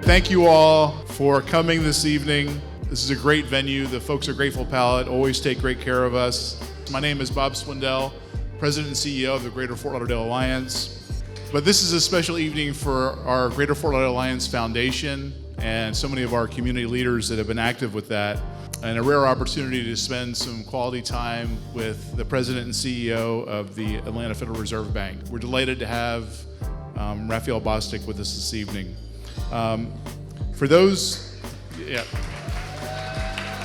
Thank you all for coming this evening. This is a great venue. The folks at Grateful Palate always take great care of us. My name is Bob Swindell, President and CEO of the Greater Fort Lauderdale Alliance. But this is a special evening for our Greater Fort Lauderdale Alliance Foundation and so many of our community leaders that have been active with that, and a rare opportunity to spend some quality time with the President and CEO of the Atlanta Federal Reserve Bank. We're delighted to have Raphael Bostic with us this evening.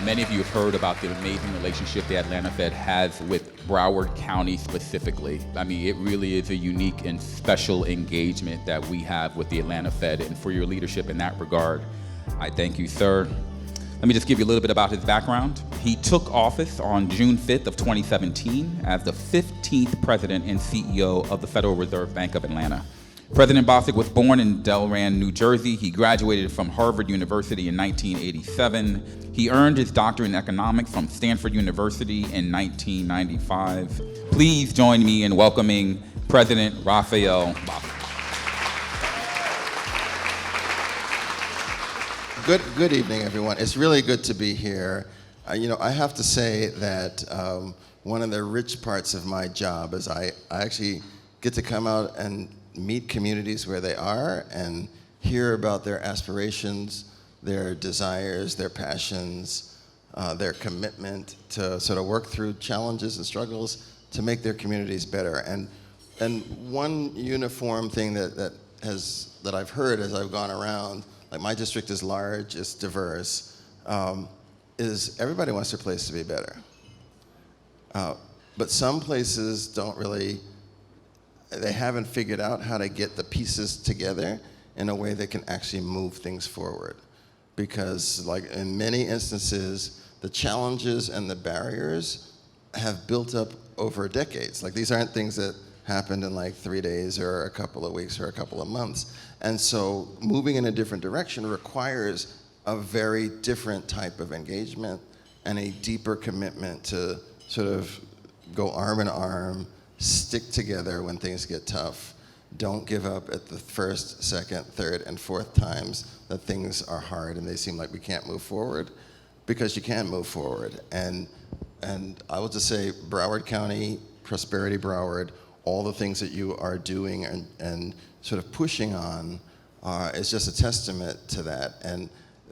Many of you have heard about the amazing relationship the Atlanta Fed has with Broward County specifically. I mean, it really is a unique and special engagement that we have with the Atlanta Fed, and for your leadership in that regard, I thank you, sir. Let me just give you a little bit about his background. He took office on June 5th of 2017 as the 15th president and CEO of the Federal Reserve Bank of Atlanta. President Bostic was born in Delran, New Jersey. He graduated from Harvard University in 1987. He earned his doctorate in economics from Stanford University in 1995. Please join me in welcoming President Raphael Bostic. Good evening, everyone. It's really good to be here. I have to say that one of the rich parts of my job is I actually get to come out and meet communities where they are and hear about their aspirations, their desires, their passions, their commitment to sort of work through challenges and struggles to make their communities better. And one uniform thing that I've heard as I've gone around, like my district is large, it's diverse, is everybody wants their place to be better. But some places they haven't figured out how to get the pieces together in a way that can actually move things forward. Because like in many instances, the challenges and the barriers have built up over decades. Like these aren't things that happened in like 3 days or a couple of weeks or a couple of months. And so moving in a different direction requires a very different type of engagement and a deeper commitment to sort of go arm in arm, stick together when things get tough. Don't give up at the first, second, third, and fourth times that things are hard and they seem like we can't move forward, because you can move forward. And I will just say, Broward County, Prosperity Broward, all the things that you are doing and sort of pushing on is just a testament to that. And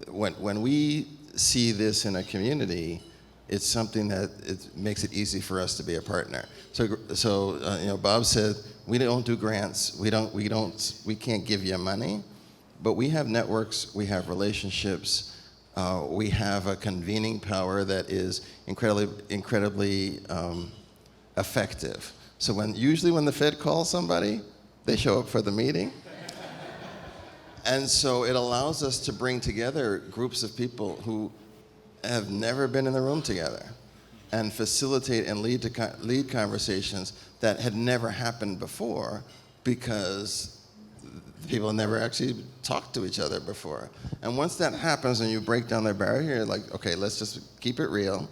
when we see this in a community, it's something that it makes it easy for us to be a partner. So Bob said, we don't do grants. We can't give you money, but we have networks, we have relationships, we have a convening power that is incredibly effective. So usually when the Fed calls somebody, they show up for the meeting. And so it allows us to bring together groups of people who have never been in the room together and facilitate and lead conversations that had never happened before because people never actually talked to each other before. And once that happens and you break down their barrier, you're like, okay, let's just keep it real.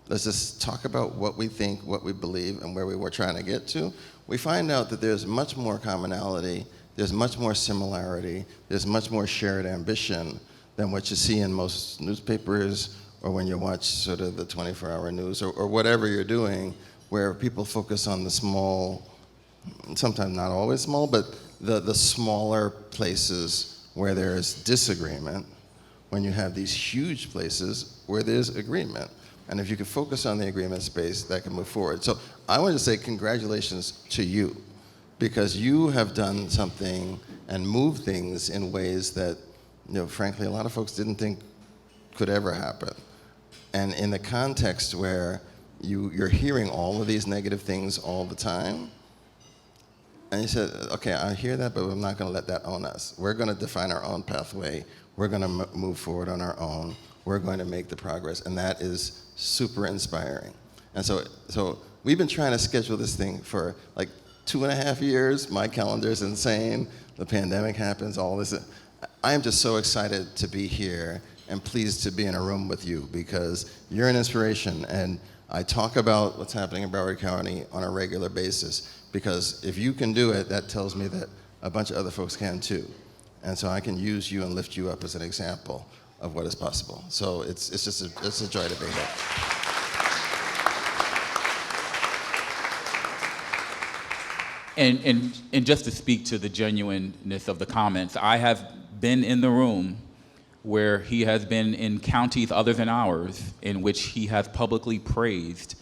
Let's just talk about what we think, what we believe, and where we were trying to get to. We find out that there's much more commonality, there's much more similarity, there's much more shared ambition than what you see in most newspapers or when you watch sort of the 24-hour news or whatever you're doing, where people focus on the small, sometimes not always small, but the smaller places where there's disagreement, when you have these huge places where there's agreement. And if you can focus on the agreement space, that can move forward. So I want to say congratulations to you, because you have done something and moved things in ways that, frankly, a lot of folks didn't think could ever happen. And in the context where you're hearing all of these negative things all the time, and you said, okay, I hear that, but I'm not going to let that own us. We're going to define our own pathway. We're going to move forward on our own. we're going to make the progress. And that is super inspiring. And so we've been trying to schedule this thing for like 2.5 years. My calendar is insane. The pandemic happens, all this. I am just so excited to be here and pleased to be in a room with you because you're an inspiration. And I talk about what's happening in Broward County on a regular basis because if you can do it, that tells me that a bunch of other folks can too. And so I can use you and lift you up as an example of what is possible. So it's a joy to be here. And just to speak to the genuineness of the comments, I have been in the room where he has been in counties other than ours in which he has publicly praised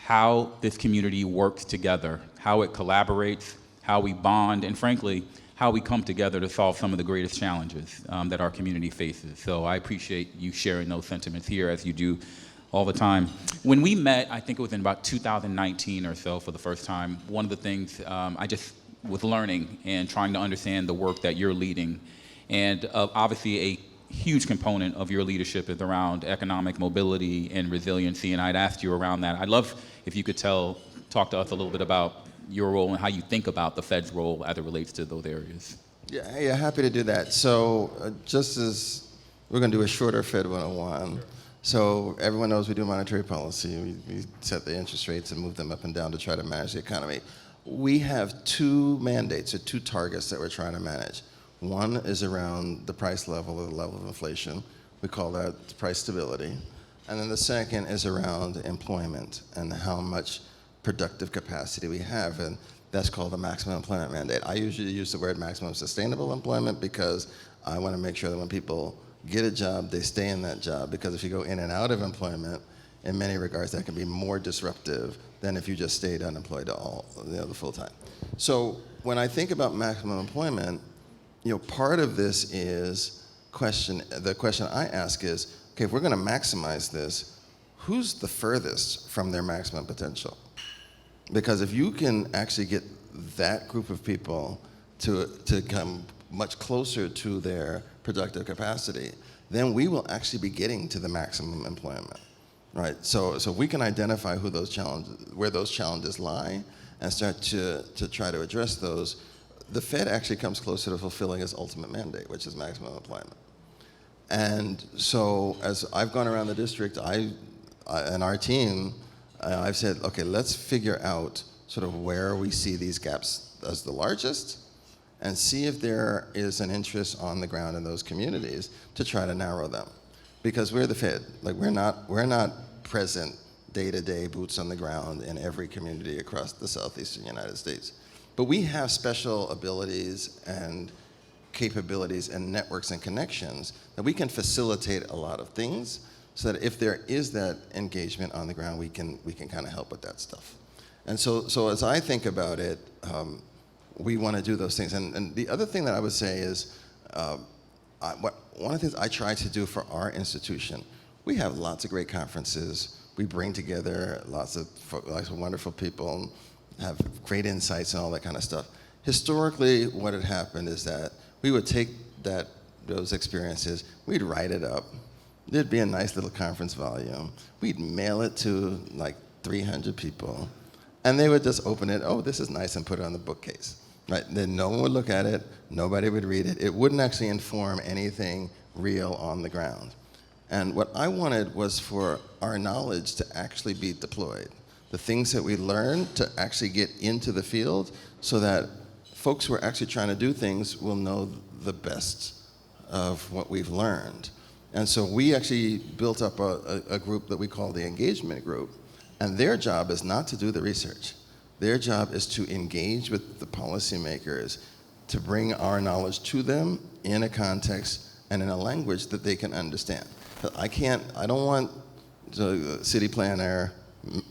how this community works together, how it collaborates, how we bond, and frankly, how we come together to solve some of the greatest challenges that our community faces. So I appreciate you sharing those sentiments here as you do all the time. When we met, I think it was in about 2019 or so for the first time, one of the things I just was learning and trying to understand the work that you're leading. And obviously a huge component of your leadership is around economic mobility and resiliency, and I'd asked you around that. I'd love if you could talk to us a little bit about your role and how you think about the Fed's role as it relates to those areas. Yeah, happy to do that. So just as we're going to do a shorter Fed 101, so everyone knows we do monetary policy. We set the interest rates and move them up and down to try to manage the economy. We have two mandates or two targets that we're trying to manage. One is around the price level or the level of inflation. We call that price stability. And then the second is around employment and how much productive capacity we have. And that's called the maximum employment mandate. I usually use the word maximum sustainable employment because I want to make sure that when people get a job, they stay in that job. Because if you go in and out of employment, in many regards, that can be more disruptive than if you just stayed unemployed the full time. So when I think about maximum employment, part of this is the question I ask is, okay, if we're going to maximize this, who's the furthest from their maximum potential? Because if you can actually get that group of people to come much closer to their productive capacity, then we will actually be getting to the maximum employment, right? So we can identify where those challenges lie and start to try to address those. The Fed actually comes closer to fulfilling its ultimate mandate, which is maximum employment. And so as I've gone around the district, and our team, I've said, okay, let's figure out sort of where we see these gaps as the largest and see if there is an interest on the ground in those communities to try to narrow them. Because we're the Fed. Like we're not present day-to-day, boots on the ground in every community across the southeastern United States. But we have special abilities and capabilities and networks and connections that we can facilitate a lot of things so that if there is that engagement on the ground, we can kind of help with that stuff. And so as I think about it, we want to do those things. And the other thing that I would say is, one of the things I try to do for our institution, we have lots of great conferences. We bring together lots of wonderful people, have great insights and all that kind of stuff. Historically, what had happened is that we would take those experiences, we'd write it up. There'd be a nice little conference volume. We'd mail it to like 300 people, and they would just open it, oh, this is nice, and put it on the bookcase. Right? Then no one would look at it, nobody would read it. It wouldn't actually inform anything real on the ground. And what I wanted was for our knowledge to actually be deployed. The things that we learned to actually get into the field so that folks who are actually trying to do things will know the best of what we've learned. And so we actually built up a group that we call the engagement group. And their job is not to do the research. Their job is to engage with the policymakers, to bring our knowledge to them in a context and in a language that they can understand. I don't want the city planner,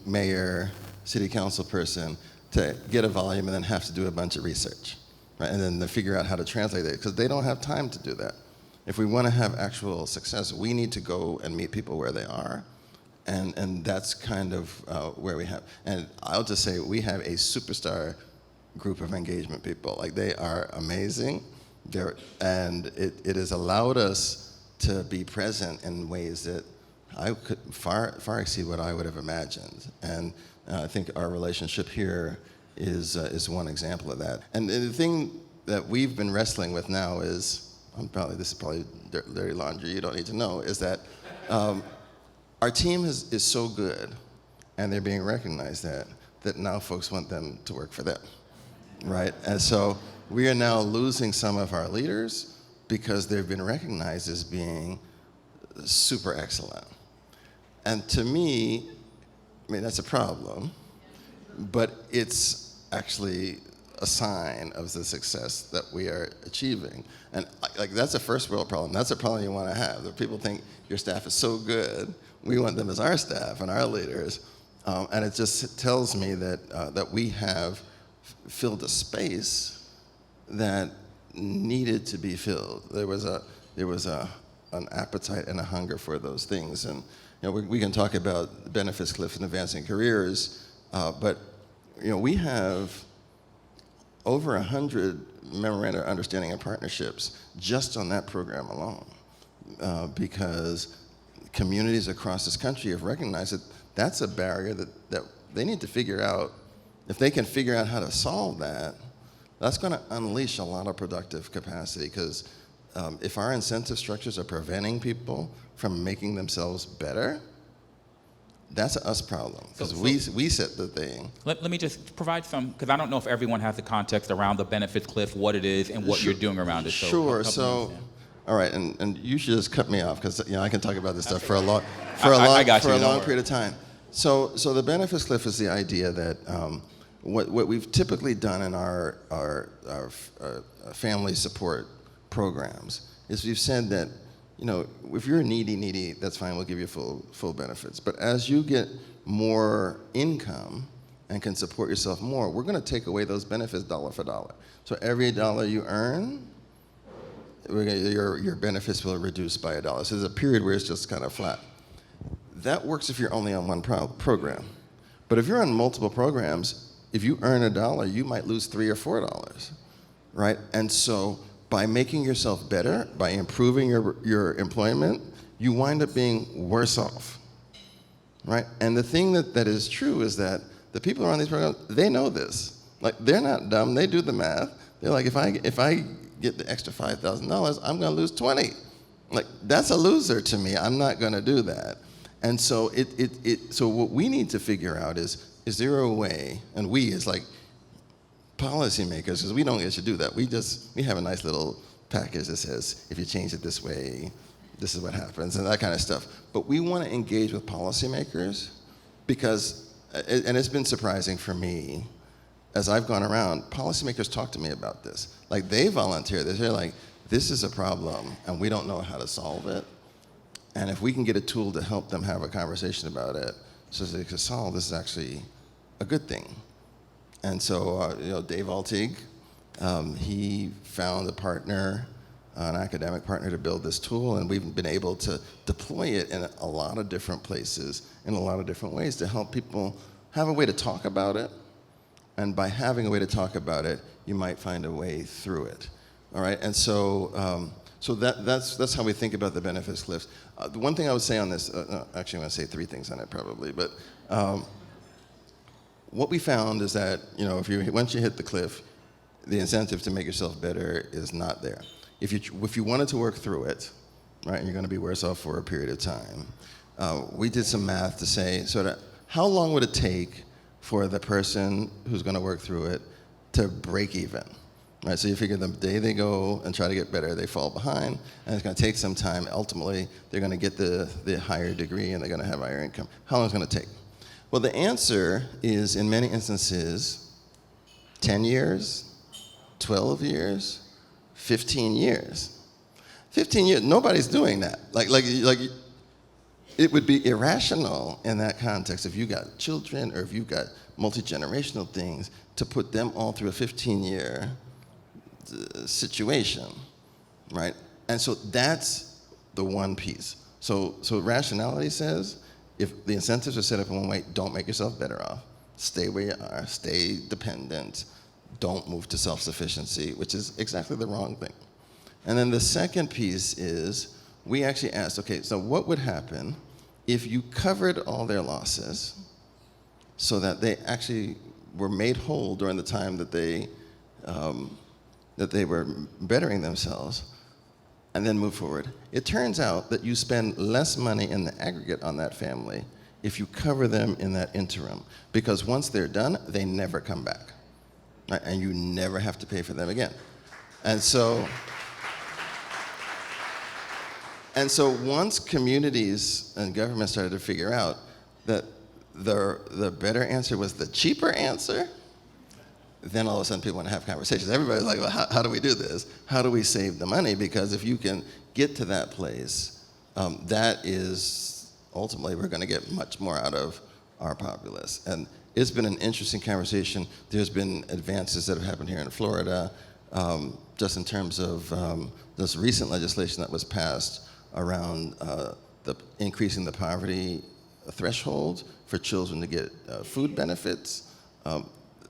mayor, city council person to get a volume and then have to do a bunch of research, right? And then to figure out how to translate it, because they don't have time to do that. If we want to have actual success, we need to go and meet people where they are. And that's kind of where we have. And I'll just say we have a superstar group of engagement people. Like, they are amazing. And it has allowed us to be present in ways that I could far exceed what I would have imagined. And I think our relationship here is one example of that. And the thing that we've been wrestling with now is, this is probably dirty laundry you don't need to know, is that our team is so good, and they're being recognized that now folks want them to work for them, right? And so we are now losing some of our leaders because they've been recognized as being super excellent. And to me, I mean, that's a problem, but it's actually a sign of the success that we are achieving. And like, that's a first world problem. That's a problem you want to have. That people think your staff is so good, we want them as our staff and our leaders. And it just tells me that we have filled a space that needed to be filled. There was an appetite and a hunger for those things. And we can talk about the benefits cliff and advancing careers, but we have over 100 memoranda of understanding and partnerships just on that program alone, because communities across this country have recognized that that's a barrier that they need to figure out. If they can figure out how to solve that, that's going to unleash a lot of productive capacity, because if our incentive structures are preventing people from making themselves better, that's an us problem, because we set the thing. Let me just provide some, because I don't know if everyone has the context around the benefits cliff, what it is, and what you're doing around it. Sure. So, all right, and you should just cut me off, because I can talk about this stuff for a long period of time. So the benefits cliff is the idea that what we've typically done in our family support programs is we've said that, if you're needy, that's fine, we'll give you full benefits. But as you get more income and can support yourself more, we're going to take away those benefits dollar for dollar. So every dollar you earn, your benefits will reduce by $1. So there's a period where it's just kind of flat. That works if you're only on one program. But if you're on multiple programs, if you earn $1, you might lose $3 or $4, right? And so by making yourself better, by improving your employment, you wind up being worse off, right? And the thing that is true is that the people who are on these programs, they know this. Like, they're not dumb, they do the math. They're like, if I get the extra $5,000, I'm gonna lose 20. Like, that's a loser to me, I'm not gonna do that. And so so what we need to figure out is there a way, and we as like policymakers, because we don't get to do that. We have a nice little package that says, if you change it this way, this is what happens, and that kind of stuff. But we want to engage with policymakers, because, and it's been surprising for me, as I've gone around, policymakers talk to me about this. Like, they volunteer. They're like, this is a problem, and we don't know how to solve it. And if we can get a tool to help them have a conversation about it, so they can solve, this is actually a good thing. And so, Dave Altig, he found a partner, an academic partner, to build this tool, and we've been able to deploy it in a lot of different places, in a lot of different ways, to help people have a way to talk about it. And by having a way to talk about it, you might find a way through it. All right, and so that's how we think about the benefits cliffs. The one thing I would say on this, actually I'm going to say 3 things on it probably, but what we found is that, once you hit the cliff, the incentive to make yourself better is not there. If you wanted to work through it, right, and you're going to be worse off for a period of time, we did some math to say, how long would it take for the person who's going to work through it to break even? Right, so you figure the day they go and try to get better, they fall behind, and it's going to take some time. Ultimately, they're going to get the higher degree, and they're going to have higher income. How long is it going to take? Well, the answer is, in many instances, 10 years, 12 years, 15 years. 15 years, nobody's doing that. Like it would be irrational in that context, if you got children or if you've got multi-generational things, to put them all through a 15-year situation, right? And so that's the one piece. So rationality says, if the incentives are set up in one way, don't make yourself better off. Stay where you are, stay dependent, don't move to self-sufficiency, which is exactly the wrong thing. And then the second piece is, we actually asked, okay, so what would happen if you covered all their losses so that they actually were made whole during the time that they were bettering themselves, and then move forward? It turns out that you spend less money in the aggregate on that family if you cover them in that interim, because once they're done, they never come back, right? And you never have to pay for them again. And so once communities and governments started to figure out that the better answer was the cheaper answer, then all of a sudden people want to have conversations. Everybody's like, well, how do we do this? How do we save the money? Because if you can get to that place, that is ultimately we're going to get much more out of our populace. And it's been an interesting conversation. There's been advances that have happened here in Florida, just in terms of this recent legislation that was passed around increasing the poverty threshold for children to get food benefits.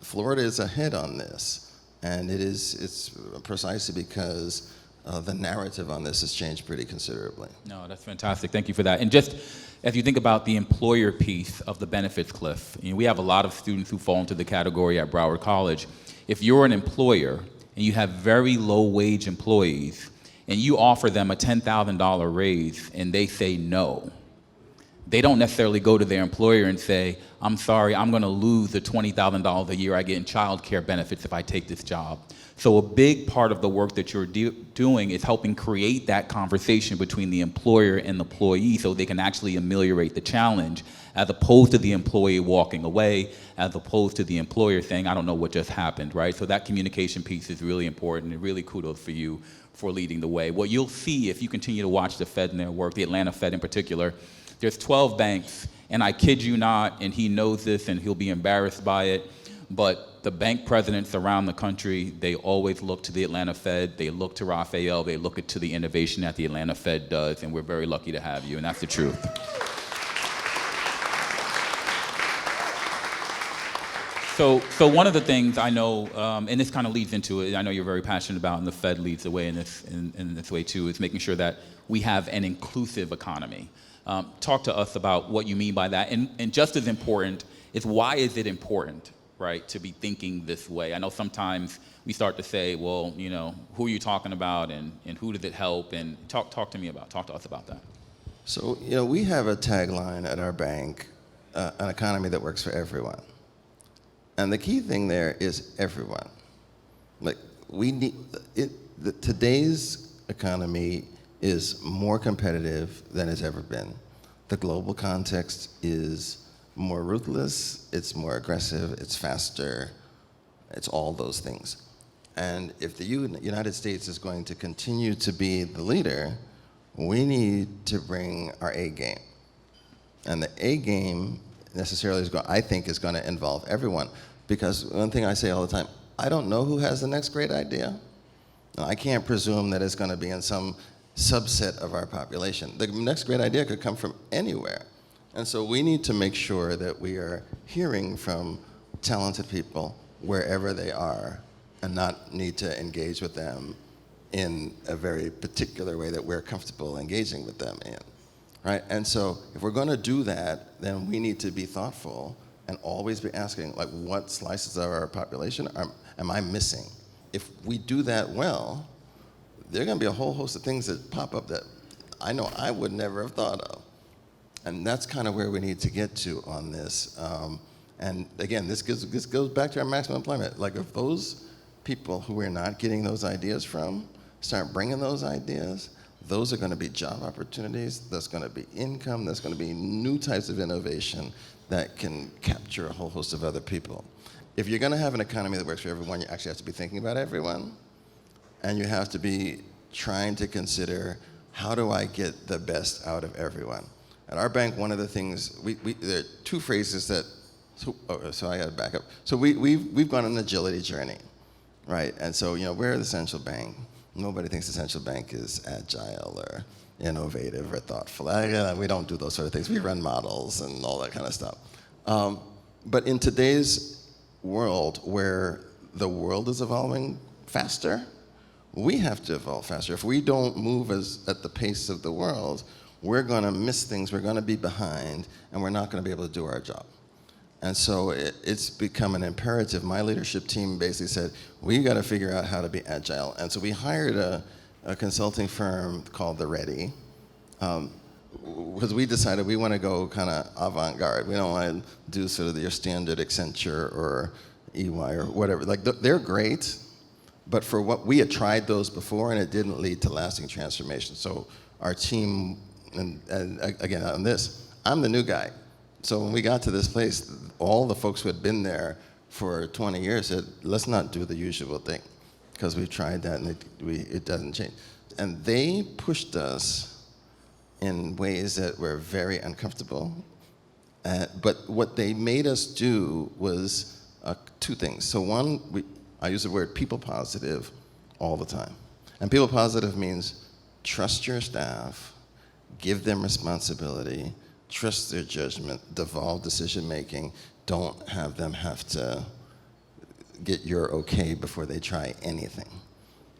Florida is ahead on this, and it's precisely because the narrative on this has changed pretty considerably. No, that's fantastic. Thank you for that. And just as you think about the employer piece of the benefits cliff, we have a lot of students who fall into the category at Broward College. If you're an employer and you have very low wage employees and you offer them a $10,000 raise and they say no, they don't necessarily go to their employer and say, I'm sorry, I'm going to lose the $20,000 a year I get in child care benefits if I take this job. So a big part of the work that you're doing is helping create that conversation between the employer and the employee so they can actually ameliorate the challenge, as opposed to the employee walking away, as opposed to the employer saying, I don't know what just happened, right? So that communication piece is really important, and really kudos for you for leading the way. What you'll see if you continue to watch the Fed and their work, the Atlanta Fed in particular, there's 12 banks, and I kid you not, and he knows this and he'll be embarrassed by it, but the bank presidents around the country, they always look to the Atlanta Fed, they look to Raphael, they look to the innovation that the Atlanta Fed does, and we're very lucky to have you, and that's the truth. So one of the things I know, and this kind of leads into it, I know you're very passionate about, and the Fed leads the way in this way too, is making sure that we have an inclusive economy. Talk to us about what you mean by that, and just as important is, why is it important, right, to be thinking this way? I know sometimes we start to say, well, who are you talking about, and who does it help? And talk to us about that. So, we have a tagline at our bank, an economy that works for everyone. And the key thing there is everyone. Like, we need today's economy is more competitive than it's ever been. The global context is more ruthless, it's more aggressive, it's faster, it's all those things. And if the United States is going to continue to be the leader, we need to bring our A game. And the A game necessarily I think is going to involve everyone. Because one thing I say all the time, I don't know who has the next great idea. And I can't presume that it's going to be in some subset of our population. The next great idea could come from anywhere. And so we need to make sure that we are hearing from talented people wherever they are, and not need to engage with them in a very particular way that we're comfortable engaging with them in, right? And so if we're going to do that, then we need to be thoughtful and always be asking, like, what slices of our population am I missing? If we do that well, there are going to be a whole host of things that pop up that I know I would never have thought of. And that's kind of where we need to get to on this. And again, this goes back to our maximum employment. Like, if those people who we're not getting those ideas from start bringing those ideas, those are going to be job opportunities, that's going to be income, that's going to be new types of innovation that can capture a whole host of other people. If you're going to have an economy that works for everyone, you actually have to be thinking about everyone, and you have to be trying to consider, how do I get the best out of everyone? At our bank, one of the things, there are two phrases that, so I got to back up. So we've gone on an agility journey, right? And so, we're the central bank. Nobody thinks the central bank is agile or innovative or thoughtful. We don't do those sort of things. We run models and all that kind of stuff. But in today's world, where the world is evolving faster, we have to evolve faster. If we don't move at the pace of the world, we're going to miss things, we're going to be behind, and we're not going to be able to do our job. And so it's become an imperative. My leadership team basically said, we got to figure out how to be agile. And so we hired a consulting firm called The Ready, because we decided we want to go kind of avant-garde. We don't want to do sort of your standard Accenture or EY or whatever. Like, they're great, but for what we had tried those before, and it didn't lead to lasting transformation. So our team, and again, on this, I'm the new guy. So when we got to this place, all the folks who had been there for 20 years said, let's not do the usual thing, because we've tried that and it doesn't change. And they pushed us in ways that were very uncomfortable. But what they made us do was two things. So one, I use the word people positive all the time. And people positive means trust your staff, give them responsibility, trust their judgment, devolve decision making, don't have them have to get your okay before they try anything.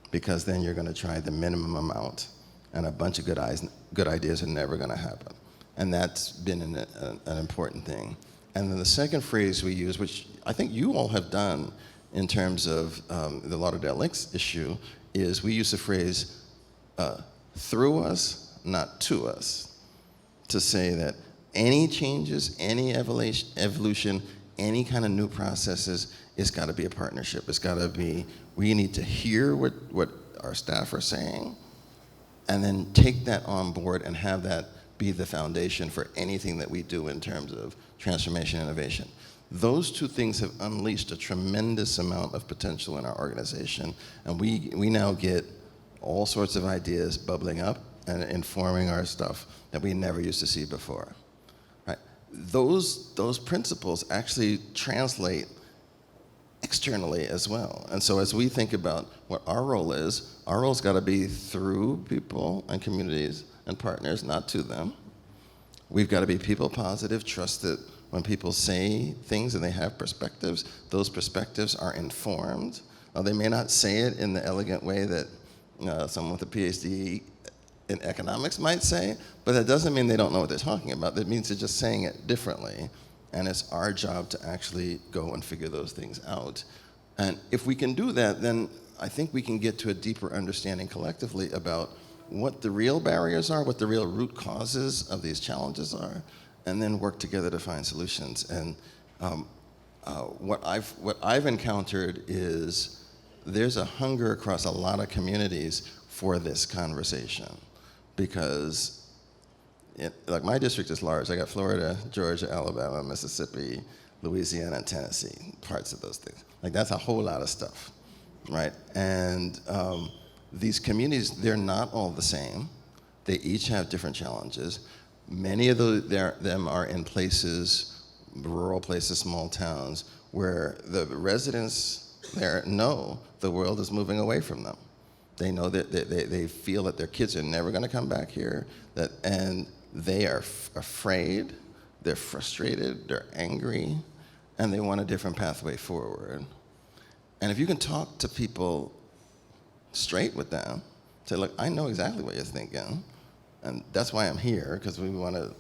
Because then you're gonna try the minimum amount, and a bunch of good ideas are never gonna happen. And that's been an important thing. And then the second phrase we use, which I think you all have done in terms of the Lauderdale Lakes issue, is we use the phrase through us, not to us, to say that any changes, any evolution, any kind of new processes, it's got to be a partnership. It's got to be, we need to hear what our staff are saying, and then take that on board and have that be the foundation for anything that we do in terms of transformation and innovation. Those two things have unleashed a tremendous amount of potential in our organization, and we now get all sorts of ideas bubbling up and informing our stuff that we never used to see before. Right? Those principles actually translate externally as well. And so as we think about what our role's got to be through people and communities and partners, not to them. We've got to be people positive, trust that when people say things and they have perspectives, those perspectives are informed. They may not say it in the elegant way that someone with a PhD in economics might say, but that doesn't mean they don't know what they're talking about. That means they're just saying it differently. And it's our job to actually go and figure those things out. And if we can do that, then I think we can get to a deeper understanding collectively about what the real barriers are, what the real root causes of these challenges are, and then work together to find solutions. And what I've encountered is there's a hunger across a lot of communities for this conversation, because like my district is large. I got Florida, Georgia, Alabama, Mississippi, Louisiana, and Tennessee, parts of those things. Like, that's a whole lot of stuff, right? And these communities, they're not all the same. They each have different challenges. Many of them are in places, rural places, small towns, where the residents there know the world is moving away from them. They know that they feel that their kids are never going to come back here, and they are afraid, they're frustrated, they're angry, and they want a different pathway forward. And if you can talk to people straight with them, say, look, I know exactly what you're thinking, and that's why I'm here, because we want to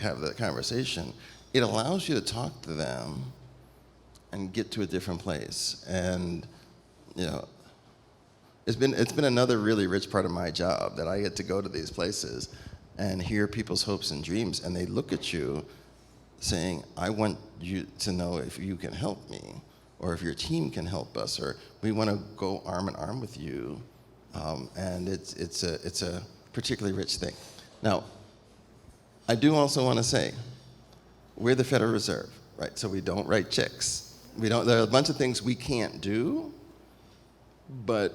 have that conversation. It allows you to talk to them and get to a different place. And it's been another really rich part of my job, that I get to go to these places and hear people's hopes and dreams, and they look at you saying, I want you to know if you can help me, or if your team can help us, or we want to go arm in arm with you. And it's a particularly rich thing. Now, I do also want to say, we're the Federal Reserve, right? So we don't write checks. There are a bunch of things we can't do, but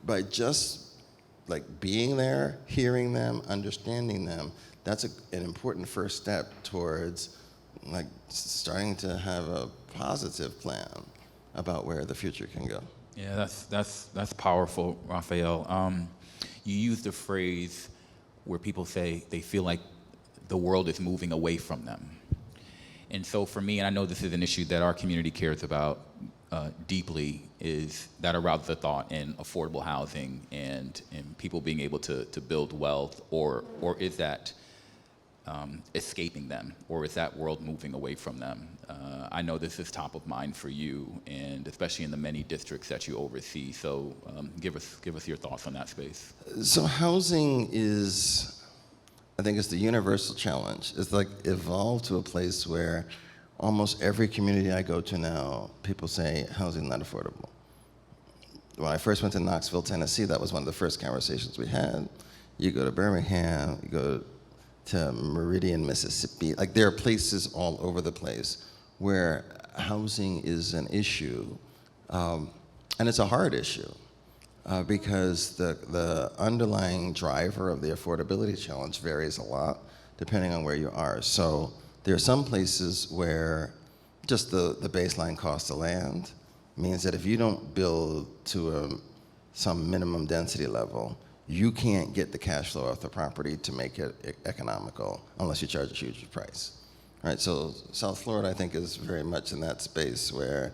by just being there, hearing them, understanding them, that's an important first step towards starting to have a positive plan about where the future can go. Yeah, that's powerful, Raphael. You used the phrase where people say they feel like the world is moving away from them. And so for me, and I know this is an issue that our community cares about, deeply is that arouse the thought in affordable housing and people being able to build wealth, or is that escaping them, or is that world moving away from them? I know this is top of mind for you, and especially in the many districts that you oversee. So give us your thoughts on that space. So housing is, I think it's the universal challenge. It's like evolved to a place where almost every community I go to now, people say housing not affordable. When I first went to Knoxville, Tennessee, that was one of the first conversations we had. You go to Birmingham, you go to Meridian, Mississippi. Like, there are places all over the place where housing is an issue, and it's a hard issue because the underlying driver of the affordability challenge varies a lot depending on where you are. So there are some places where just the baseline cost of land means that if you don't build to some minimum density level, you can't get the cash flow off the property to make it economical unless you charge a huge price. Right? So South Florida, I think, is very much in that space where,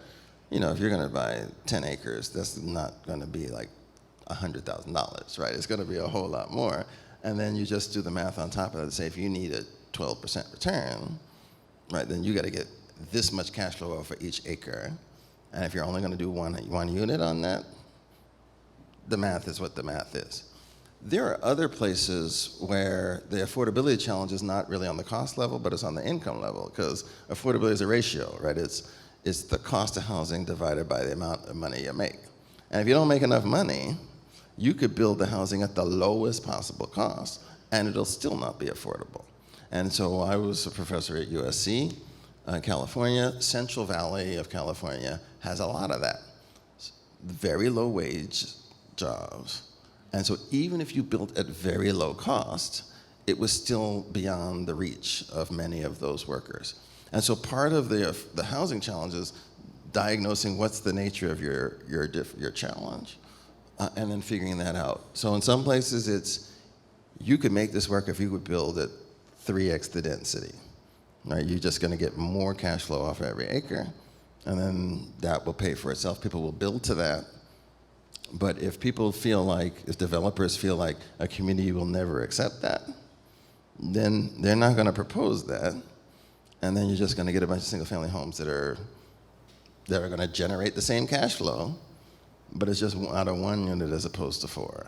if you're going to buy 10 acres, that's not going to be like $100,000, right? It's going to be a whole lot more. And then you just do the math on top of that and say, if you need a 12% return, right, then you got to get this much cash flow off for each acre. And if you're only going to do one unit on that, the math is what the math is. There are other places where the affordability challenge is not really on the cost level, but it's on the income level, because affordability is a ratio, right? It's the cost of housing divided by the amount of money you make. And if you don't make enough money, you could build the housing at the lowest possible cost, and it'll still not be affordable. And so I was a professor at USC, California. Central Valley of California has a lot of that. Very low wage jobs. And so even if you built at very low cost, it was still beyond the reach of many of those workers. And so part of the housing challenge is diagnosing what's the nature of your challenge, and then figuring that out. So in some places you could make this work if you would build at 3x the density. Right? You're just going to get more cash flow off every acre, and then that will pay for itself. People will build to that. But if developers feel like a community will never accept that, then they're not going to propose that, and then you're just going to get a bunch of single-family homes that are going to generate the same cash flow, but it's just out of one unit as opposed to four,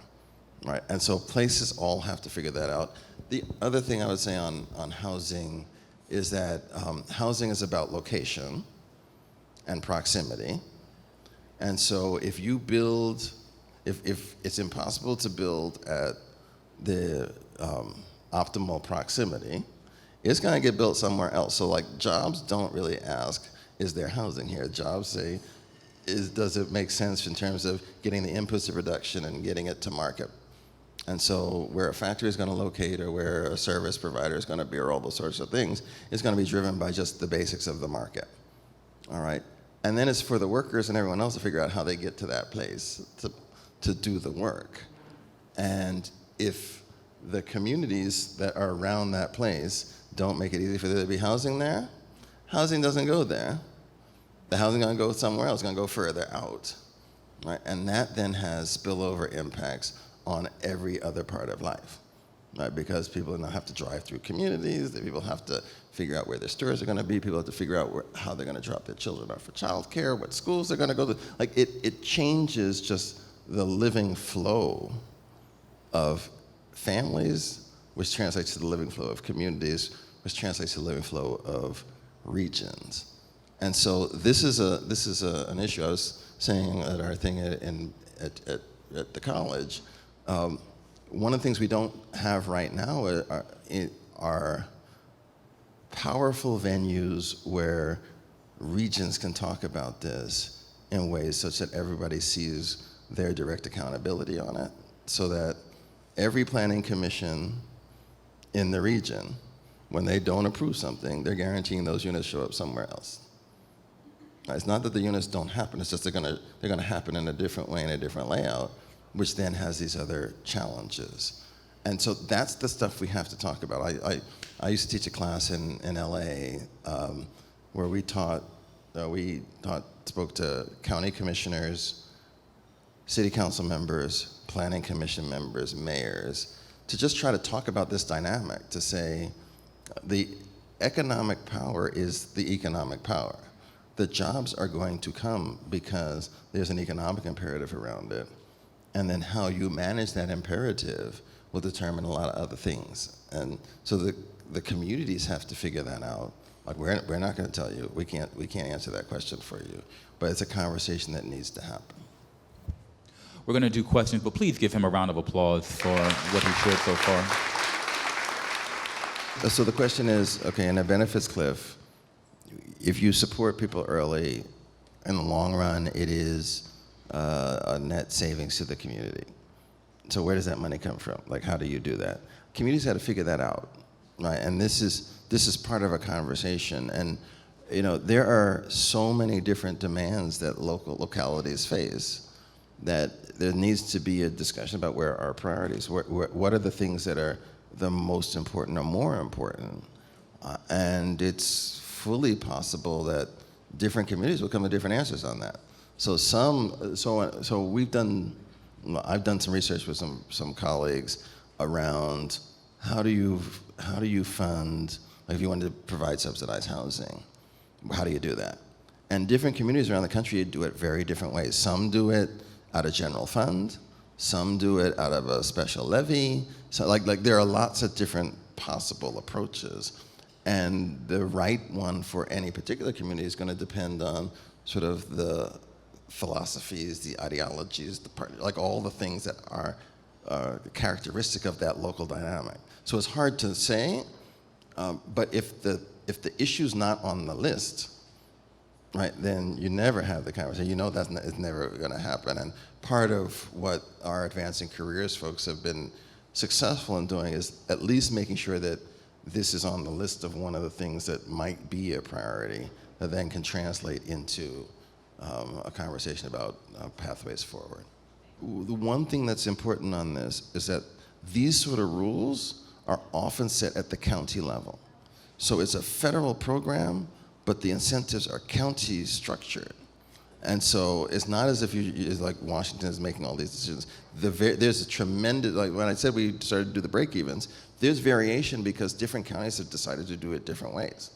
right? And so places all have to figure that out. The other thing I would say on housing is that housing is about location and proximity. And so if you build, if it's impossible to build at the optimal proximity, it's going to get built somewhere else. So like jobs don't really ask, is there housing here? Jobs say, does it make sense in terms of getting the inputs of production and getting it to market? And so where a factory is going to locate or where a service provider is going to be or all those sorts of things is going to be driven by just the basics of the market. All right? And then it's for the workers and everyone else to figure out how they get to that place to do the work. And if the communities that are around that place don't make it easy for there to be housing there, housing doesn't go there. The housing is going to go somewhere else, going to go further out. Right? And that then has spillover impacts on every other part of life. Right? Because people now have to drive through communities, that people have to figure out where their stores are going to be, people have to figure out how they're going to drop their children off for childcare, what schools they're going to go to. Like it changes just the living flow of families, which translates to the living flow of communities, which translates to the living flow of regions. And so this is an issue. I was saying at our thing at the college, one of the things we don't have right now are powerful venues where regions can talk about this in ways such that everybody sees their direct accountability on it, so that every planning commission in the region, when they don't approve something, they're guaranteeing those units show up somewhere else. It's not that the units don't happen, it's just they're gonna happen in a different way, in a different layout, which then has these other challenges. And so that's the stuff we have to talk about. I used to teach a class in LA where we taught we spoke to county commissioners, city council members, planning commission members, mayors, to just try to talk about this dynamic, to say the economic power is the economic power. The jobs are going to come because there's an economic imperative around it. And then how you manage that imperative will determine a lot of other things. And so the communities have to figure that out. Like we're not going to tell you, we can't answer that question for you, but it's a conversation that needs to happen. We're going to do questions, but please give him a round of applause for what he shared so far. So the question is, okay, in a benefits cliff, if you support people early, in the long run, it is a net savings to the community. So where does that money come from? Like, how do you do that? Communities got to figure that out, right? And this is part of a conversation. And there are so many different demands that localities face that there needs to be a discussion about where our priorities. What are the things that are the most important or more important? And it's fully possible that different communities will come to different answers on that. So I've done some research with some colleagues around how do you fund, like if you wanted to provide subsidized housing, how do you do that? And different communities around the country do it very different ways. Some do it out of general fund, some do it out of a special levy. So like there are lots of different possible approaches. And the right one for any particular community is going to depend on sort of the philosophies, the ideologies, like all the things that are characteristic of that local dynamic. So it's hard to say, but if the issue's not on the list, right, then you never have the conversation. It's never going to happen. And part of what our advancing careers folks have been successful in doing is at least making sure that this is on the list of one of the things that might be a priority that then can translate into a conversation about pathways forward. The one thing that's important on this is that these sort of rules are often set at the county level. So it's a federal program, but the incentives are county structured. And so it's not as if it's like Washington is making all these decisions. There's a tremendous, like when I said we started to do the break-evens, there's variation because different counties have decided to do it different ways,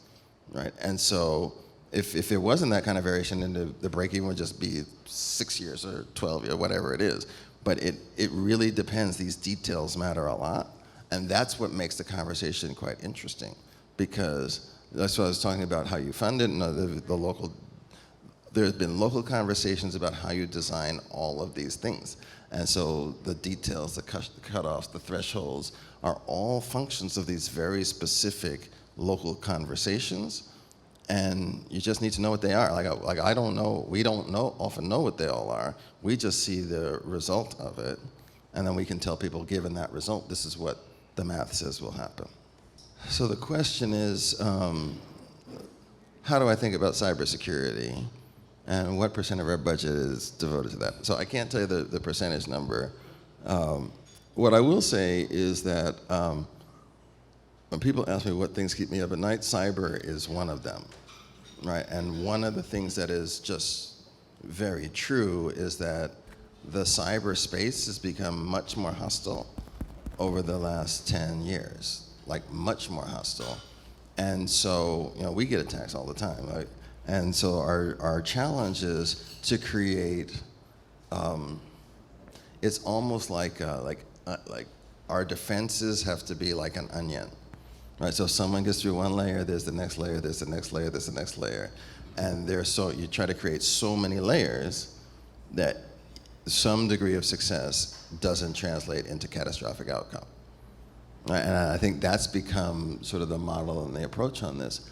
right? And so if there wasn't that kind of variation, then the break-even would just be 6 years or 12 years, whatever it is. But it really depends. These details matter a lot. And that's what makes the conversation quite interesting, because that's what I was talking about, how you fund it, and there's been local conversations about how you design all of these things. And so the details, the cutoffs, the thresholds are all functions of these very specific local conversations. And you just need to know what they are. Like I don't know, we don't often know what they all are. We just see the result of it. And then we can tell people, given that result, this is what the math says will happen. So the question is, how do I think about cybersecurity? And what % of our budget is devoted to that? So I can't tell you the percentage number. What I will say is that when people ask me what things keep me up at night, cyber is one of them, right? And one of the things that is just very true is that the cyberspace has become much more hostile over the last 10 years, like much more hostile. And so, we get attacks all the time, right? And so our challenge is to create, it's almost like our defenses have to be like an onion, right? So if someone gets through one layer, there's the next layer, there's the next layer, there's the next layer. And you try to create so many layers that some degree of success doesn't translate into catastrophic outcome. Right? And I think that's become sort of the model and the approach on this.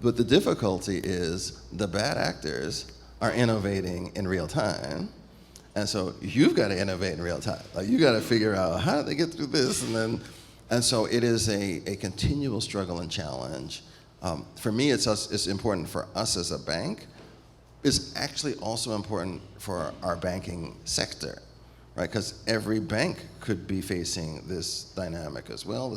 But the difficulty is the bad actors are innovating in real time. And so you've got to innovate in real time. Like you got to figure out how do they get through this, and so it is a continual struggle and challenge. For me, it's important for us as a bank. It's actually also important for our banking sector, right? Because every bank could be facing this dynamic as well.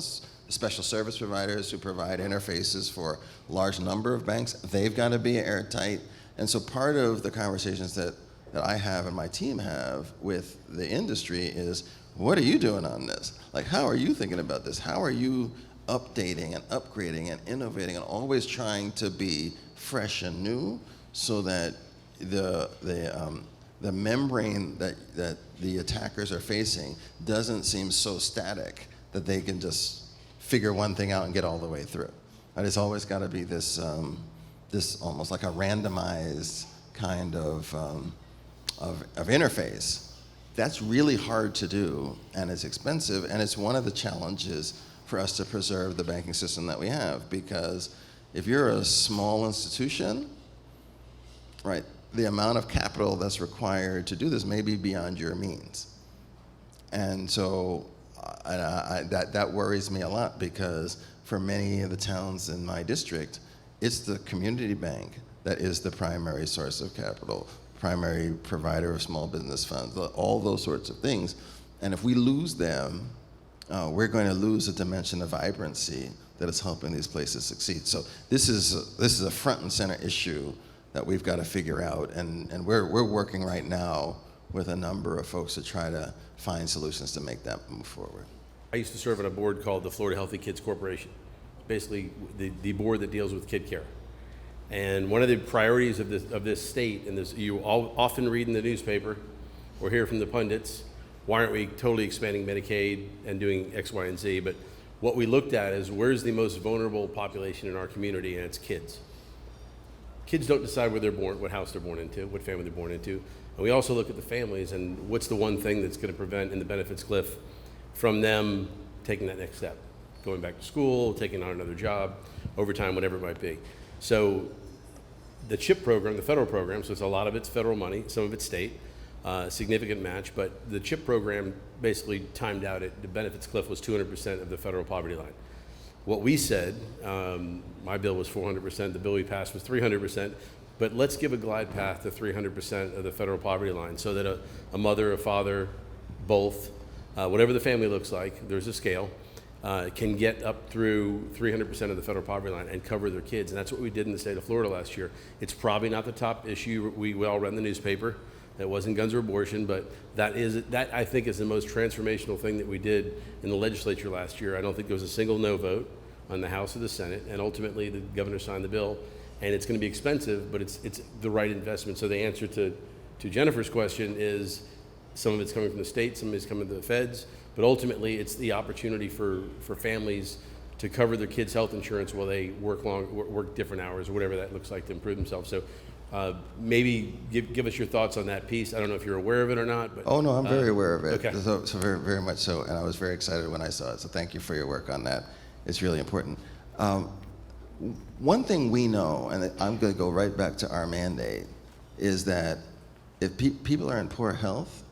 special service providers who provide interfaces for a large number of banks. They've got to be airtight. And so part of the conversations that I have and my team have with the industry is, what are you doing on this? Like, how are you thinking about this? How are you updating and upgrading and innovating and always trying to be fresh and new so that the membrane that the attackers are facing doesn't seem so static that they can just figure one thing out and get all the way through? And it's always got to be this almost like a randomized kind of interface. That's really hard to do, and it's expensive, and it's one of the challenges for us to preserve the banking system that we have, because if you're a small institution, right, the amount of capital that's required to do this may be beyond your means. And so that worries me a lot, because for many of the towns in my district, it's the community bank that is the primary source of capital, primary provider of small business funds, all those sorts of things. And if we lose them, we're going to lose a dimension of vibrancy that is helping these places succeed. So this is a front and center issue that we've got to figure out, and we're working right now with a number of folks to try to find solutions to make that move forward. I used to serve on a board called the Florida Healthy Kids Corporation, basically the board that deals with kid care. And one of the priorities of this state, and this you all often read in the newspaper or hear from the pundits, why aren't we totally expanding Medicaid and doing X, Y, and Z? But what we looked at is, where's the most vulnerable population in our community, and it's kids. Kids don't decide where they're born, what house they're born into, what family they're born into. And we also look at the families and what's the one thing that's going to prevent in the benefits cliff from them taking that next step, going back to school, taking on another job, overtime, whatever it might be. So the CHIP program, the federal program, so it's a lot of it's federal money, some of it's state, significant match, but the CHIP program basically timed out at the benefits cliff was 200% of the federal poverty line. What we said, my bill was 400%, the bill we passed was 300%, but let's give a glide path to 300% of the federal poverty line so that a mother, a father, both, whatever the family looks like, there's a scale, can get up through 300% of the federal poverty line and cover their kids. And that's what we did in the state of Florida last year. It's probably not the top issue we all read in the newspaper. It wasn't guns or abortion, but that I think is the most transformational thing that we did in the legislature last year. I don't think there was a single no vote on the House or the Senate, and ultimately the governor signed the bill. And it's going to be expensive, but it's the right investment. So the answer to Jennifer's question is, some of it's coming from the state, some of it's coming from the feds, but ultimately it's the opportunity for families to cover their kids' health insurance while they work different hours or whatever that looks like to improve themselves. So maybe give us your thoughts on that piece. I don't know if you're aware of it or not. But, oh no, I'm very aware of it. Okay. So very, very much so, and I was very excited when I saw it. So thank you for your work on that. It's really important. One thing we know, and I'm going to go right back to our mandate, is that if people are in poor health,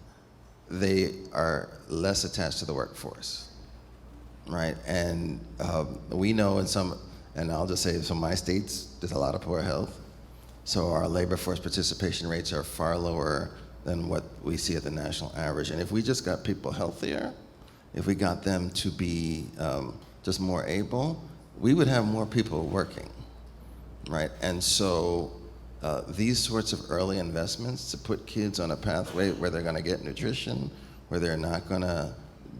they are less attached to the workforce, right? And we know and I'll just say, so my state's, there's a lot of poor health. So our labor force participation rates are far lower than what we see at the national average. And if we just got people healthier, if we got them to be just more able, we would have more people working, right? And so these sorts of early investments to put kids on a pathway where they're gonna get nutrition, where they're not gonna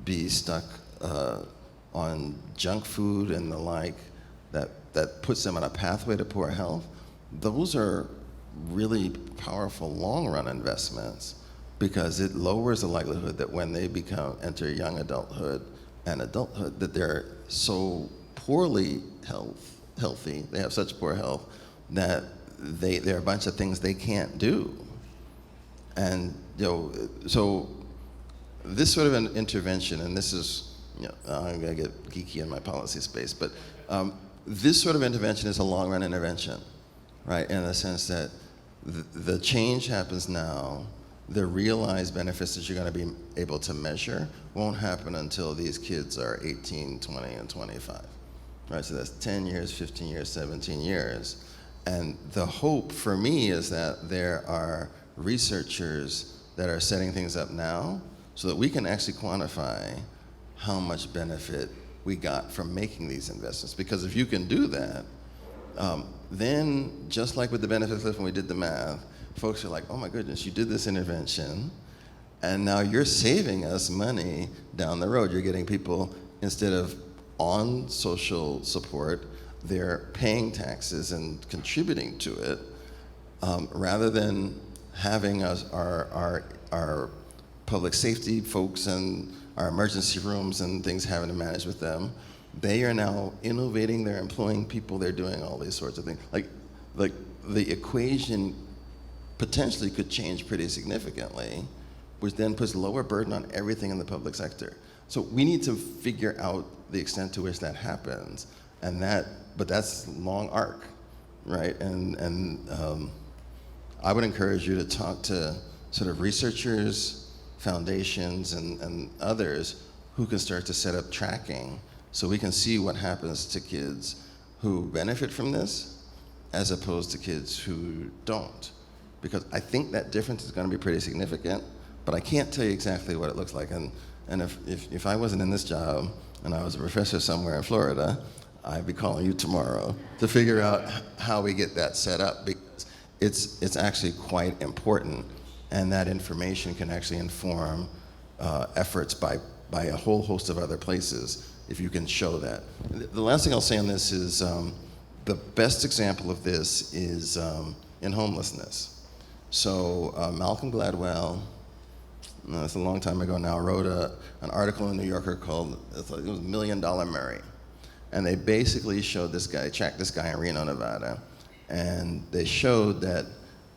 be stuck on junk food and the like, that puts them on a pathway to poor health, those are really powerful long-run investments, because it lowers the likelihood that when they enter young adulthood and adulthood, that they're so poorly healthy, they have such poor health that there are a bunch of things they can't do. And so this sort of an intervention, and this is, I'm gonna get geeky in my policy space, but this sort of intervention is a long-run intervention, right? In the sense that the change happens now. The realized benefits that you're going to be able to measure won't happen until these kids are 18, 20, and 25, right? So that's 10 years, 15 years, 17 years. And the hope for me is that there are researchers that are setting things up now so that we can actually quantify how much benefit we got from making these investments. Because if you can do that, then just like with the benefit cliff when we did the math, folks are like, oh my goodness, you did this intervention, and now you're saving us money down the road. You're getting people, instead of on social support, they're paying taxes and contributing to it, rather than having our public safety folks and our emergency rooms and things having to manage with them. They are now innovating, they're employing people, they're doing all these sorts of things. Like the equation potentially could change pretty significantly, which then puts lower burden on everything in the public sector. So we need to figure out the extent to which that happens, but that's long arc, right? And I would encourage you to talk to sort of researchers, foundations, and others who can start to set up tracking so we can see what happens to kids who benefit from this as opposed to kids who don't. Because I think that difference is going to be pretty significant, but I can't tell you exactly what it looks like. And if I wasn't in this job and I was a professor somewhere in Florida, I'd be calling you tomorrow to figure out how we get that set up, because it's actually quite important, and that information can actually inform efforts by a whole host of other places if you can show that. The last thing I'll say on this is the best example of this is in homelessness. So Malcolm Gladwell, it's a long time ago now, wrote an article in the New Yorker called, it was $1 Million Murray. And they basically showed this guy, tracked this guy in Reno, Nevada, and they showed that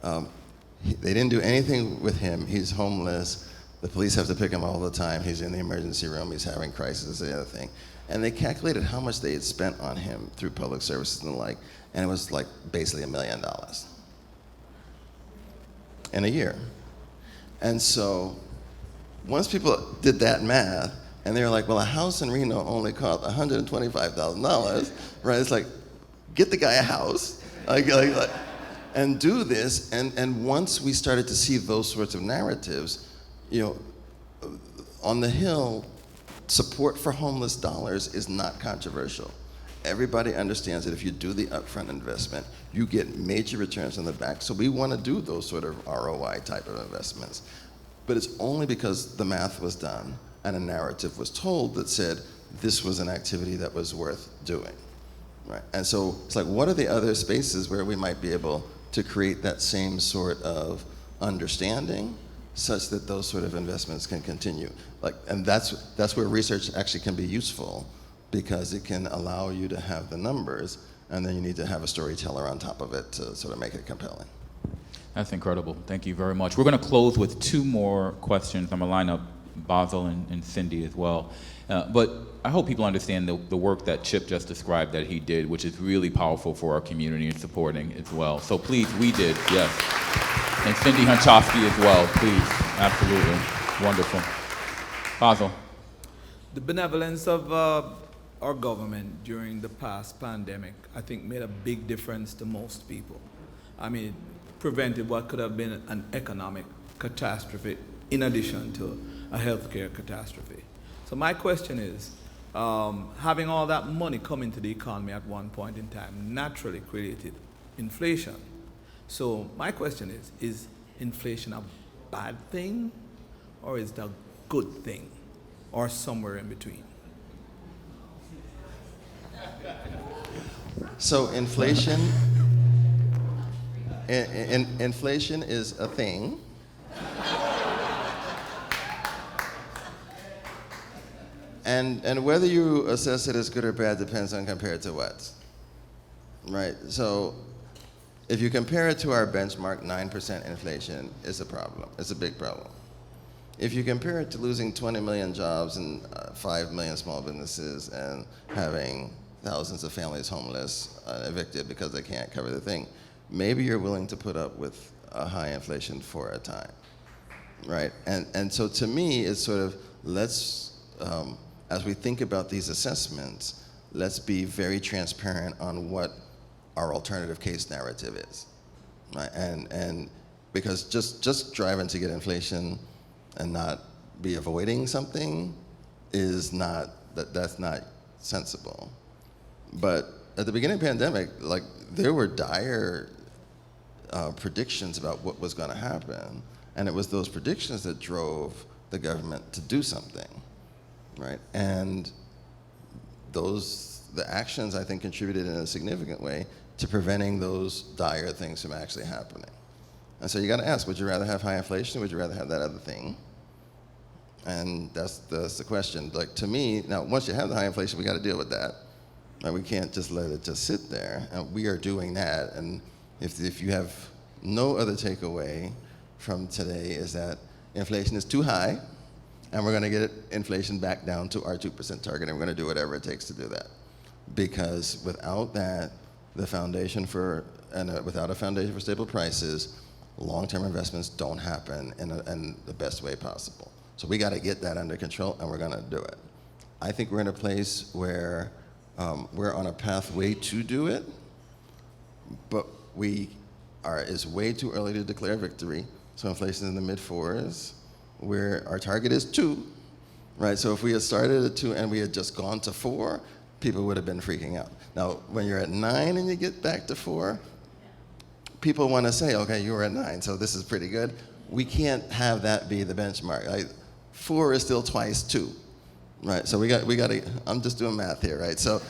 they didn't do anything with him. He's homeless. The police have to pick him all the time. He's in the emergency room. He's having crisis, the other thing. And they calculated how much they had spent on him through public services and the like, and it was like basically $1 million in a year. And so once people did that math, and they were like, well, a house in Reno only cost $125,000, right? It's like, get the guy a house, and do this. And once we started to see those sorts of narratives, on the Hill, support for homeless dollars is not controversial. Everybody understands that if you do the upfront investment, you get major returns on the back. So we want to do those sort of ROI type of investments. But it's only because the math was done and a narrative was told that said this was an activity that was worth doing, right? And so it's like, what are the other spaces where we might be able to create that same sort of understanding such that those sort of investments can continue? And that's where research actually can be useful, because it can allow you to have the numbers, and then you need to have a storyteller on top of it to sort of make it compelling. That's incredible. Thank you very much. We're going to close with two more questions. I'm going to line up Basil and Cindy as well. But I hope people understand the work that Chip just described that he did, which is really powerful for our community and supporting as well. So please, we did, yes. And Cindy Hunchowski as well, please. Absolutely. Wonderful. Basil. The benevolence of our government during the past pandemic, I think, made a big difference to most people. I mean, it prevented what could have been an economic catastrophe in addition to a healthcare catastrophe. So my question is, having all that money come into the economy at one point in time naturally created inflation. So my question is inflation a bad thing, or is it a good thing, or somewhere in between? So inflation, inflation is a thing. And whether you assess it as good or bad depends on compared to what, right? So if you compare it to our benchmark, 9% inflation is a problem. It's a big problem. If you compare it to losing 20 million jobs and 5 million small businesses and having thousands of families homeless, evicted because they can't cover the thing, maybe you're willing to put up with a high inflation for a time, right? And so to me, it's sort of, let's, as we think about these assessments, let's be very transparent on what our alternative case narrative is, right? And because just driving to get inflation and not be avoiding something is not, that's not sensible. But at the beginning of the pandemic, like, there were dire predictions about what was going to happen, and it was those predictions that drove the government to do something, right? And the actions, I think, contributed in a significant way to preventing those dire things from actually happening. And so you got to ask, would you rather have high inflation, or would you rather have that other thing? And that's the question. Like, to me, now, once you have the high inflation, we got to deal with that. Right? We can't just let it just sit there, and we are doing that. And if you have no other takeaway from today, is that inflation is too high, and we're going to get inflation back down to our 2% target, and we're going to do whatever it takes to do that. Because without that, without a foundation for stable prices, long-term investments don't happen in the best way possible. So we got to get that under control, and we're going to do it. I think we're in a place where we're on a pathway to do it, but it's way too early to declare victory. So inflation is in the mid-4s, where our target is 2, right? So if we had started at 2 and we had just gone to 4, people would have been freaking out. Now, when you're at 9 and you get back to 4, people want to say, okay, you were at 9, so this is pretty good. We can't have that be the benchmark. Right? 4 is still twice 2, right? So we got to. I'm just doing math here, right? So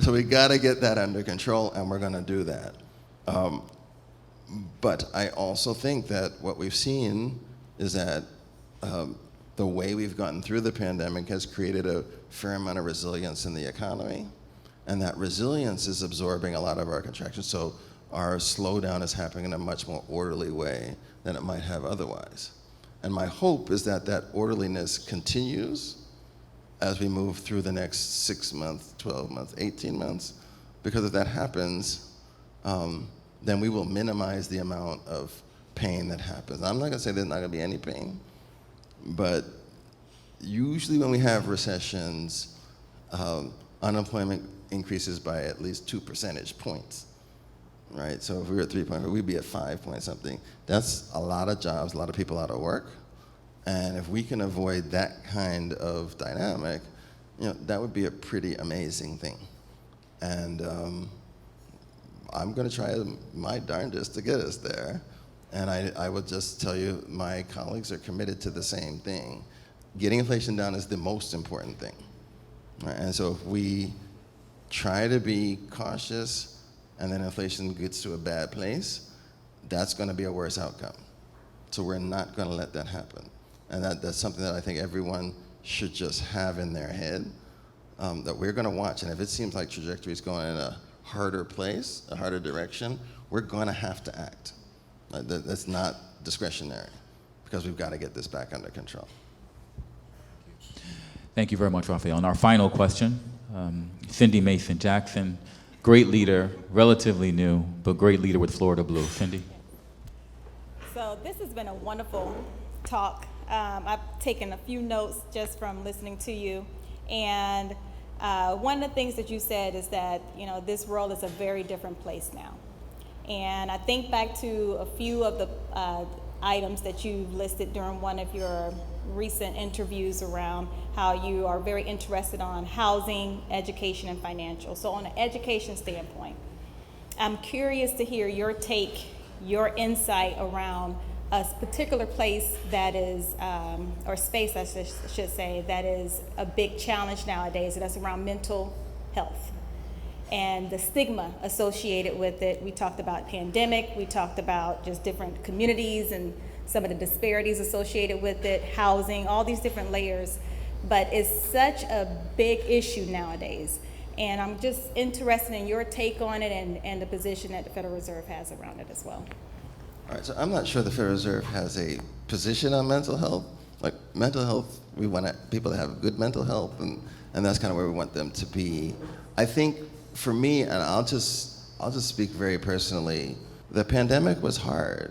we got to get that under control, and we're going to do that. But I also think that what we've seen is that the way we've gotten through the pandemic has created a fair amount of resilience in the economy, and that resilience is absorbing a lot of our contraction. So our slowdown is happening in a much more orderly way than it might have otherwise. And my hope is that that orderliness continues as we move through the next 6 months, 12 months, 18 months, because if that happens, then we will minimize the amount of pain that happens. I'm not gonna say there's not gonna be any pain, but usually when we have recessions, unemployment increases by at least 2 percentage points, right? So if we were at 3.4, we'd be at 5 point something. That's a lot of jobs, a lot of people out of work. And if we can avoid that kind of dynamic, that would be a pretty amazing thing. And I'm gonna try my darndest to get us there. And I would just tell you, my colleagues are committed to the same thing. Getting inflation down is the most important thing. Right? And so if we try to be cautious and then inflation gets to a bad place, that's gonna be a worse outcome. So we're not gonna let that happen. And that's something that I think everyone should just have in their head, that we're gonna watch. And if it seems like trajectory is going in a harder place, a harder direction, we're gonna have to act. That's not discretionary, because we've got to get this back under control. Thank you very much, Raphael. And our final question, Cindy Mason Jackson, great leader, relatively new, but great leader with Florida Blue. Cindy? So this has been a wonderful talk. I've taken a few notes just from listening to you. And one of the things that you said is that, this world is a very different place now. And I think back to a few of the items that you listed during one of your recent interviews around how you are very interested on housing, education, and financial. So on an education standpoint, I'm curious to hear your take, your insight around a particular place that is, or space I should say, that is a big challenge nowadays, and that's around mental health and the stigma associated with it. We talked about pandemic, we talked about just different communities and some of the disparities associated with it, housing, all these different layers. But it's such a big issue nowadays. And I'm just interested in your take on it and the position that the Federal Reserve has around it as well. All right, so I'm not sure the Federal Reserve has a position on mental health. Like, mental health, we want people to have good mental health, and that's kind of where we want them to be. I think for me, and I'll just speak very personally, the pandemic was hard,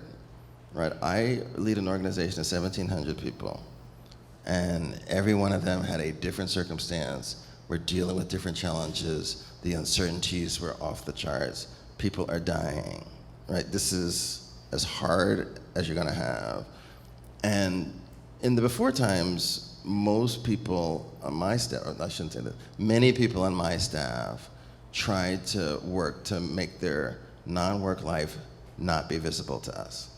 right? I lead an organization of 1,700 people, and every one of them had a different circumstance. We're dealing with different challenges. The uncertainties were off the charts. People are dying, right? This is as hard as you're gonna have. And in the before times, most people on my staff, or I shouldn't say that, many people on my staff tried to work to make their non-work life not be visible to us.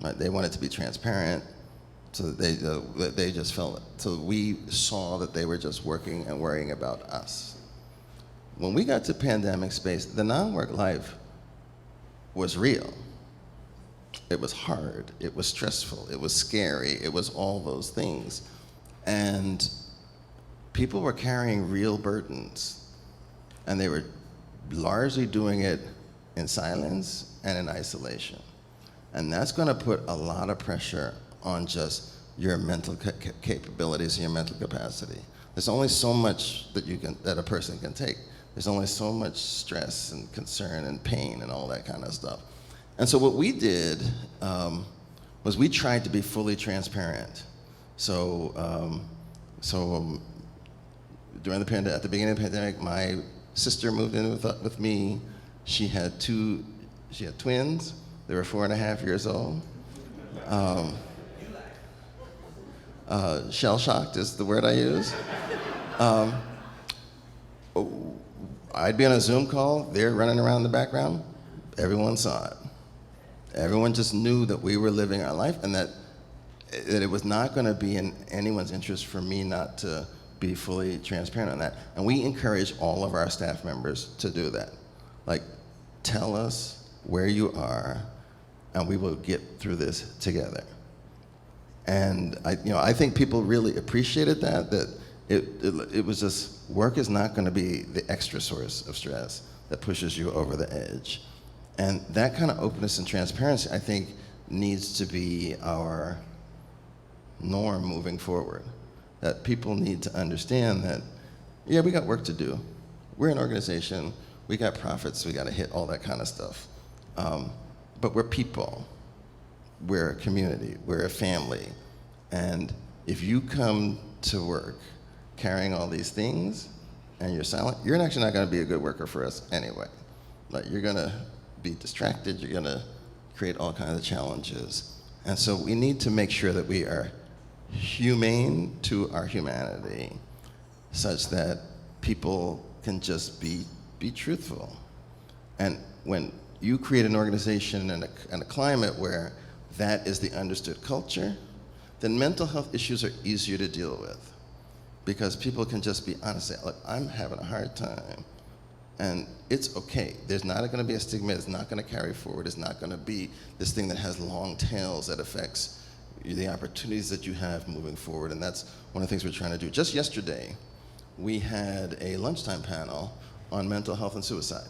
Right? They wanted to be transparent, so that they just felt it. So we saw that they were just working and worrying about us. When we got to pandemic space, the non-work life was real. It was hard, it was stressful, it was scary, it was all those things. And people were carrying real burdens, and they were largely doing it in silence and in isolation. And that's gonna put a lot of pressure on just your mental capabilities and your mental capacity. There's only so much that a person can take. There's only so much stress and concern and pain and all that kind of stuff. And so what we did was we tried to be fully transparent. So during at the beginning of the pandemic, my sister moved in with me. She had twins. They were 4.5 years old. Shell-shocked is the word I use. I'd be on a Zoom call, they're running around in the background, everyone saw it. Everyone just knew that we were living our life, and that it was not gonna be in anyone's interest for me not to be fully transparent on that. And we encourage all of our staff members to do that. Like, tell us where you are, and we will get through this together. And I think people really appreciated that it was just, work is not gonna be the extra source of stress that pushes you over the edge. And that kind of openness and transparency, I think, needs to be our norm moving forward. That people need to understand that, yeah, we got work to do. We're an organization, we got profits, we gotta hit all that kind of stuff. But we're people, we're a community, we're a family. And if you come to work carrying all these things and you're silent, you're actually not gonna be a good worker for us anyway. Like, you're gonna be distracted, you're gonna create all kinds of challenges. And so we need to make sure that we are humane to our humanity, such that people can just be truthful. And when you create an organization and a climate where that is the understood culture, then mental health issues are easier to deal with, because people can just be honest and say, look, I'm having a hard time, and it's okay. There's not gonna be a stigma, it's not gonna carry forward, it's not gonna be this thing that has long tails that affects the opportunities that you have moving forward. And that's one of the things we're trying to do. Just yesterday, we had a lunchtime panel on mental health and suicide.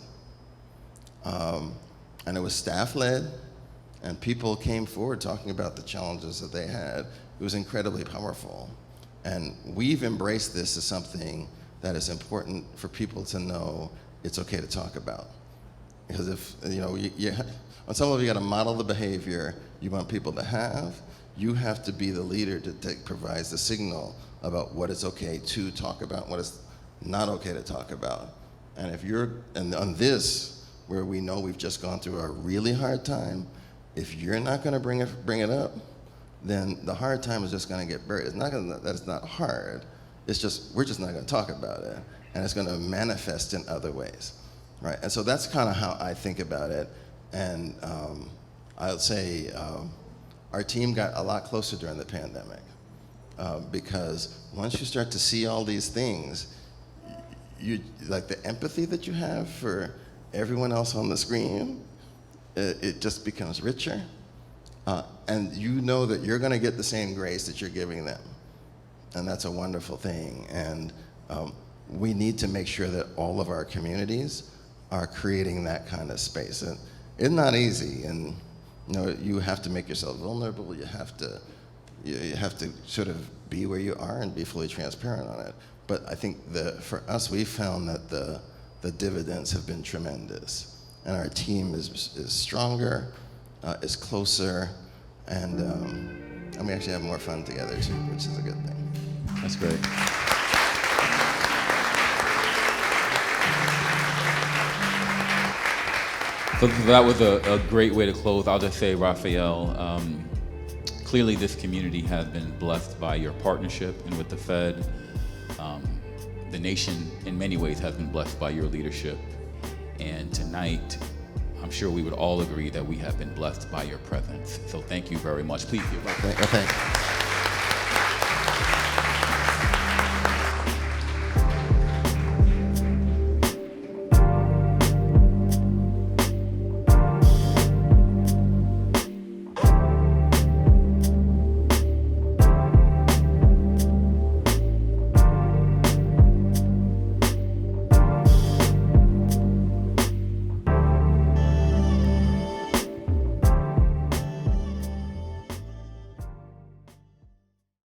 And it was staff-led, and people came forward talking about the challenges that they had. It was incredibly powerful. And we've embraced this as something that is important for people to know it's okay to talk about. Because if, on some level you gotta model the behavior you want people to have. You have to be the leader that provides the signal about what is okay to talk about, what is not okay to talk about. And and on this, where we know we've just gone through a really hard time, if you're not gonna bring it up, then the hard time is just gonna get buried. It's not that it's not hard, it's just, we're just not gonna talk about it, and it's gonna manifest in other ways, right? And so that's kind of how I think about it. And I would say our team got a lot closer during the pandemic, because once you start to see all these things, like the empathy that you have for everyone else on the screen, it just becomes richer. And you know that you're gonna get the same grace that you're giving them. And that's a wonderful thing. And we need to make sure that all of our communities are creating that kind of space. And it's not easy, and you have to make yourself vulnerable, you have to sort of be where you are and be fully transparent on it. But I think for us, we found that the dividends have been tremendous. And our team is stronger, is closer, and we actually have more fun together too, which is a good thing. That's great. So that was a great way to close. I'll just say, Raphael, Clearly, this community has been blessed by your partnership and with the Fed. The nation, in many ways, has been blessed by your leadership. And tonight, I'm sure we would all agree that we have been blessed by your presence. So thank you very much. Please give up. Thank you.